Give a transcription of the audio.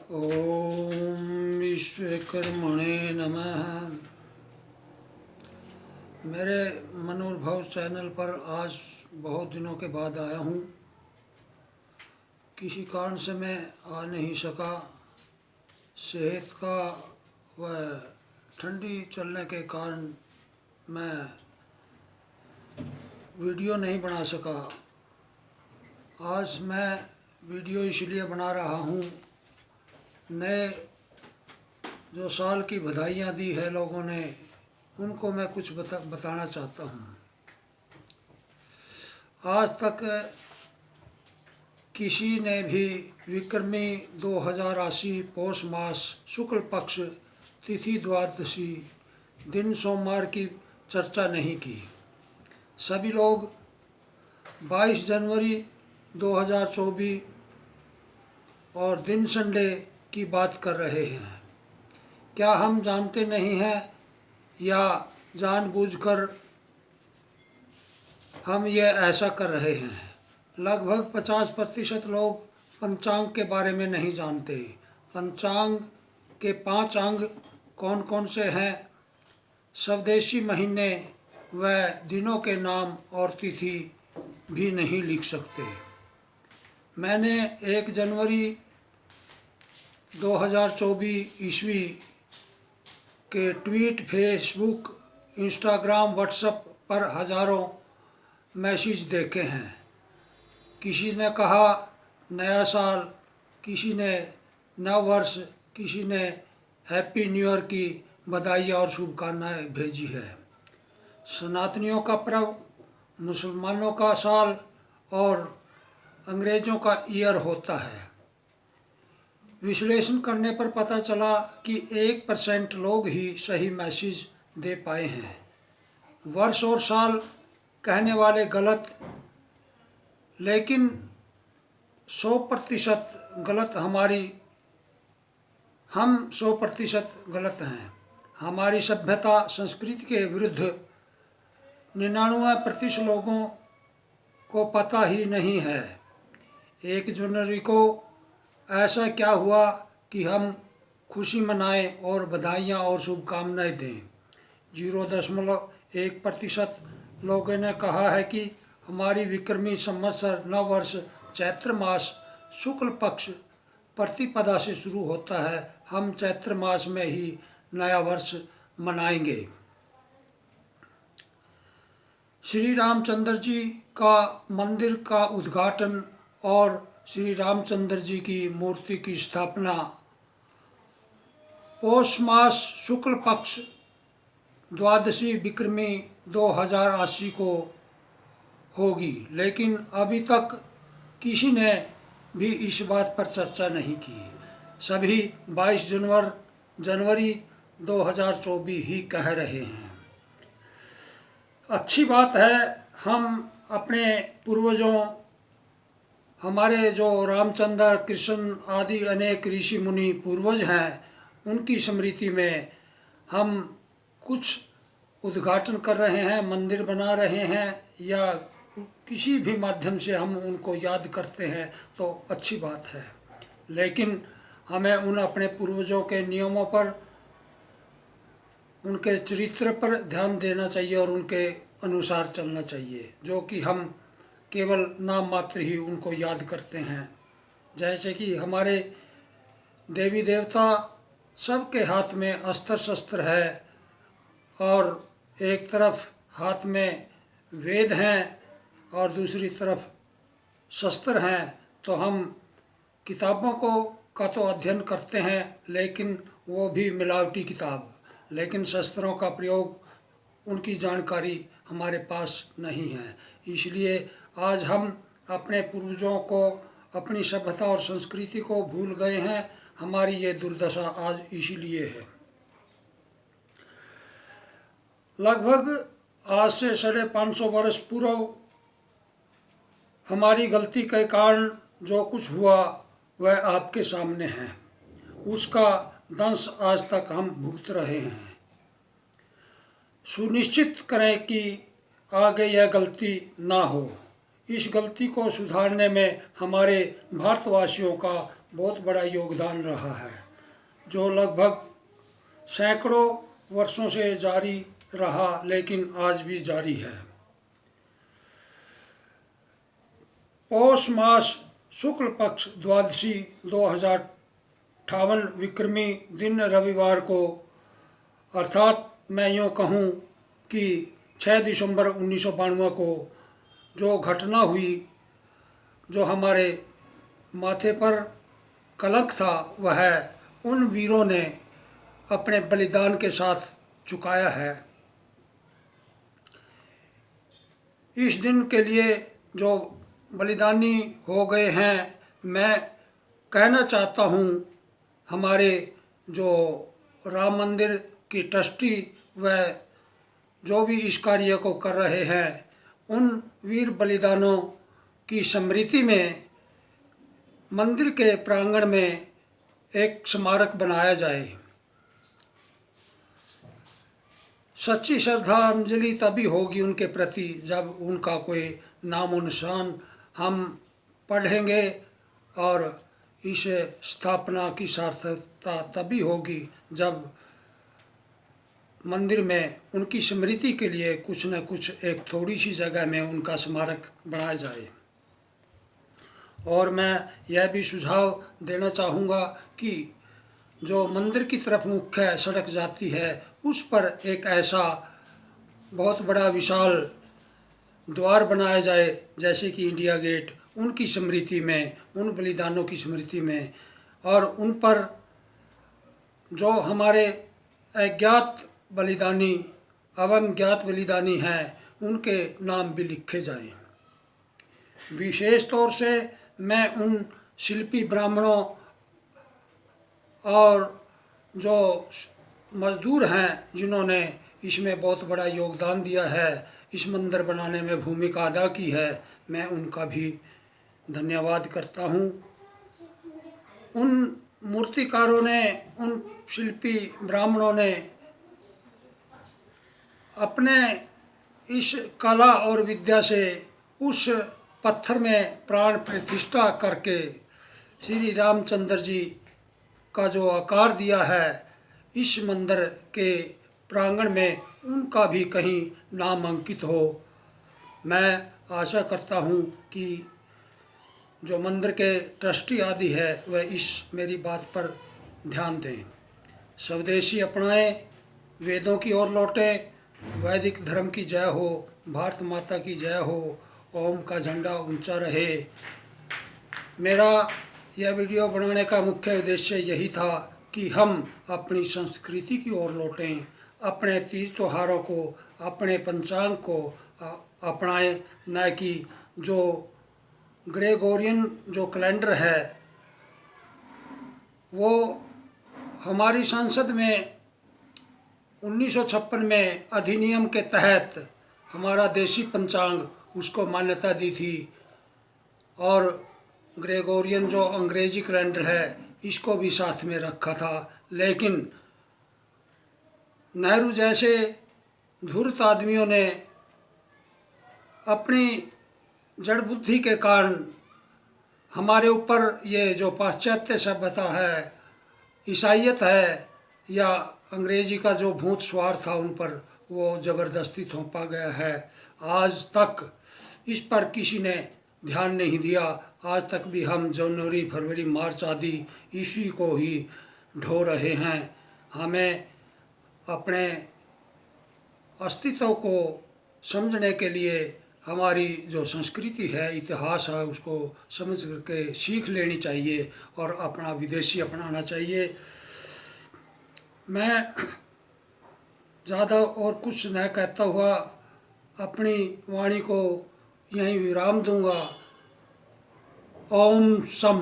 ओम विश्वकर्मणे नमः। मेरे मनोभव चैनल पर आज बहुत दिनों के बाद आया हूँ। किसी कारण से मैं आ नहीं सका। सेहत का व ठंडी चलने के कारण मैं वीडियो नहीं बना सका। आज मैं वीडियो इसलिए बना रहा हूँ, नए जो साल की बधाइयाँ दी है लोगों ने, उनको मैं कुछ बताना चाहता हूँ। आज तक किसी ने भी विक्रमी 2080 पौष मास शुक्ल पक्ष तिथि द्वादशी दिन सोमवार की चर्चा नहीं की। सभी लोग 22 जनवरी 2024 और दिन संडे की बात कर रहे हैं। क्या हम जानते नहीं हैं या जानबूझकर हम ये ऐसा कर रहे हैं? लगभग 50% लोग पंचांग के बारे में नहीं जानते। पंचांग के 5 अंग कौन कौन से हैं? स्वदेशी महीने व दिनों के नाम और तिथि भी नहीं लिख सकते। मैंने 1 जनवरी 2024 ईस्वी के ट्वीट, फेसबुक, इंस्टाग्राम, व्हाट्सएप पर हज़ारों मैसेज देखे हैं। किसी ने कहा नया साल, किसी ने नव वर्ष, किसी ने हैप्पी न्यू ईयर की बधाई और शुभकामनाएं भेजी है। सनातनियों का पर्व, मुसलमानों का साल और अंग्रेज़ों का ईयर होता है। विश्लेषण करने पर पता चला कि 1% लोग ही सही मैसेज दे पाए हैं। वर्ष और साल कहने वाले गलत, लेकिन 100% गलत हम 100% गलत हैं। हमारी सभ्यता संस्कृति के विरुद्ध 99% लोगों को पता ही नहीं है। 1 जनवरी को ऐसा क्या हुआ कि हम खुशी मनाएं और बधाइयाँ और शुभकामनाएं दें? 0.1% लोगों ने कहा है कि हमारी विक्रमी संवत्सर नव वर्ष चैत्र मास शुक्ल पक्ष प्रतिपदा से शुरू होता है। हम चैत्र मास में ही नया वर्ष मनाएंगे। श्री रामचंद्र जी का मंदिर का उद्घाटन और श्री रामचंद्र जी की मूर्ति की स्थापना पौष मास शुक्ल पक्ष द्वादशी विक्रमी 2080 को होगी, लेकिन अभी तक किसी ने भी इस बात पर चर्चा नहीं की। सभी 22 जनवरी 2024 ही कह रहे हैं। अच्छी बात है, हम अपने पूर्वजों, हमारे जो रामचंद्र, कृष्ण आदि अनेक ऋषि मुनि पूर्वज हैं, उनकी स्मृति में हम कुछ उद्घाटन कर रहे हैं, मंदिर बना रहे हैं या किसी भी माध्यम से हम उनको याद करते हैं तो अच्छी बात है। लेकिन हमें उन अपने पूर्वजों के नियमों पर, उनके चरित्र पर ध्यान देना चाहिए और उनके अनुसार चलना चाहिए, जो कि हम केवल नाम मात्र ही उनको याद करते हैं। जैसे कि हमारे देवी देवता सबके हाथ में अस्त्र शस्त्र है और एक तरफ हाथ में वेद हैं और दूसरी तरफ शस्त्र हैं, तो हम किताबों का तो अध्ययन करते हैं, लेकिन वो भी मिलावटी किताब। लेकिन शस्त्रों का प्रयोग, उनकी जानकारी हमारे पास नहीं है। इसलिए आज हम अपने पूर्वजों को, अपनी सभ्यता और संस्कृति को भूल गए हैं। हमारी ये दुर्दशा आज इसीलिए है। लगभग आज से 550 वर्ष पूर्व हमारी गलती के कारण जो कुछ हुआ वह आपके सामने है। उसका दंश आज तक हम भुगत रहे हैं। सुनिश्चित करें कि आगे यह गलती ना हो। इस गलती को सुधारने में हमारे भारतवासियों का बहुत बड़ा योगदान रहा है, जो लगभग सैकड़ों वर्षों से जारी रहा, लेकिन आज भी जारी है। पौष मास शुक्ल पक्ष द्वादशी 2058 विक्रमी दिन रविवार को, अर्थात मैं यूँ कहूँ कि 6 दिसंबर 1992 को जो घटना हुई, जो हमारे माथे पर कलंक था, वह उन वीरों ने अपने बलिदान के साथ चुकाया है। इस दिन के लिए जो बलिदानी हो गए हैं, मैं कहना चाहता हूँ हमारे जो राम मंदिर की ट्रस्टी व जो भी इस कार्य को कर रहे हैं, उन वीर बलिदानों की स्मृति में मंदिर के प्रांगण में एक स्मारक बनाया जाए। सच्ची श्रद्धांजलि तभी होगी उनके प्रति जब उनका कोई नामो निशान हम पढ़ेंगे, और इस स्थापना की सार्थकता तभी होगी जब मंदिर में उनकी स्मृति के लिए कुछ न कुछ एक थोड़ी सी जगह में उनका स्मारक बनाया जाए। और मैं यह भी सुझाव देना चाहूँगा कि जो मंदिर की तरफ मुख्य सड़क जाती है, उस पर एक ऐसा बहुत बड़ा विशाल द्वार बनाया जाए, जैसे कि इंडिया गेट, उनकी स्मृति में, उन बलिदानों की स्मृति में, और उन पर जो हमारे अज्ञात बलिदानी एवं ज्ञात बलिदानी हैं, उनके नाम भी लिखे जाएं। विशेष तौर से मैं उन शिल्पी ब्राह्मणों और जो मजदूर हैं जिन्होंने इसमें बहुत बड़ा योगदान दिया है, इस मंदिर बनाने में भूमिका अदा की है, मैं उनका भी धन्यवाद करता हूँ। उन मूर्तिकारों ने, उन शिल्पी ब्राह्मणों ने अपने इस कला और विद्या से उस पत्थर में प्राण प्रतिष्ठा करके श्री रामचंद्र जी का जो आकार दिया है, इस मंदिर के प्रांगण में उनका भी कहीं नाम अंकित हो। मैं आशा करता हूँ कि जो मंदिर के ट्रस्टी आदि है वह इस मेरी बात पर ध्यान दें। स्वदेशी अपनाएं, वेदों की ओर लौटें, वैदिक धर्म की जय हो, भारत माता की जय हो, ओम का झंडा ऊंचा रहे। मेरा यह वीडियो बनाने का मुख्य उद्देश्य यही था कि हम अपनी संस्कृति की ओर लौटें, अपने तीज त्योहारों को, अपने पंचांग को अपनाएं, न कि जो ग्रेगोरियन जो कैलेंडर है, वो हमारी संसद में 1956 में अधिनियम के तहत हमारा देसी पंचांग उसको मान्यता दी थी, और ग्रेगोरियन जो अंग्रेजी कैलेंडर है इसको भी साथ में रखा था। लेकिन नेहरू जैसे धूर्त आदमियों ने अपनी जड़ बुद्धि के कारण हमारे ऊपर ये जो पाश्चात्य सभ्यता है, ईसाइयत है, या अंग्रेजी का जो भूत सवार था उन पर, वो ज़बरदस्ती थोपा गया है। आज तक इस पर किसी ने ध्यान नहीं दिया। आज तक भी हम जनवरी, फरवरी, मार्च आदि ईस्वी को ही ढो रहे हैं। हमें अपने अस्तित्व को समझने के लिए हमारी जो संस्कृति है, इतिहास है, उसको समझ करके सीख लेनी चाहिए और अपना विदेशी अपनाना चाहिए। मैं ज़्यादा और कुछ न कहता हुआ अपनी वाणी को यहीं विराम दूंगा। ओम सम।